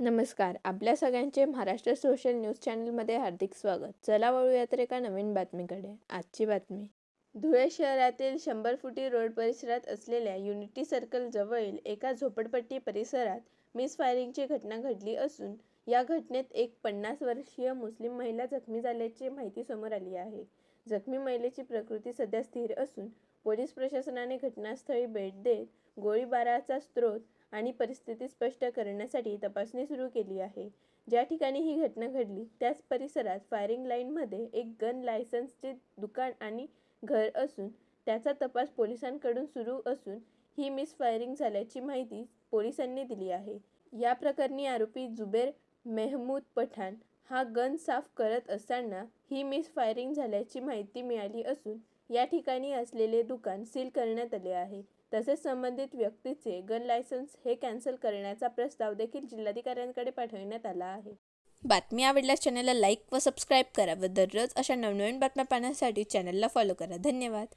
नमस्कार. आपल्या सगळ्यांचे महाराष्ट्र सोशल न्यूज चॅनलमध्ये हार्दिक स्वागत. चला वळूया तर एका नवीन बातमीकडे. आजची बातमी. धुळे शहरातील 100 फुटी रोड परिसरात असलेल्या युनिटी सर्कल जवळील एका झोपडपट्टी परिसरात मिसफायरिंगची घटना घडली असून या घटनेत एक 50 वर्षीय मुस्लिम महिला जखमी झाल्याची माहिती समोर आली आहे. जखमी महिलेची प्रकृती सध्या स्थिर असून पोलीस प्रशासनाने घटनास्थळी भेट देत गोळीबाराचा स्रोत आणि परिस्थिती स्पष्ट करण्यासाठी तपासणी सुरू केली आहे. ज्या ठिकाणी ही घटना घडली त्याच परिसरात फायरिंग लाईनमध्ये एक गन लायसन्सचे दुकान आणि घर असून त्याचा तपास पोलिसांकडून सुरू असून ही मिसफायरिंग झाल्याची माहिती पोलिसांनी दिली आहे. या प्रकरणी आरोपी जुबेर मेहमूद पठाण हा गन साफ करत असताना ही मिसफायरिंग झाल्याची माहिती मिळाली असून या ठिकाणी असलेले दुकान सील करण्यात आले आहे. तसेच संबंधित व्यक्तीचे गन लायसन्स हे कॅन्सल करण्याचा प्रस्ताव देखील जिल्हाधिकाऱ्यांकडे पाठवण्यात आला आहे. बातमी आवडल्यास चॅनलला लाईक व सबस्क्राईब करा व दररोज अशा नवनवीन बातम्या पाहण्यासाठी चॅनलला फॉलो करा. धन्यवाद.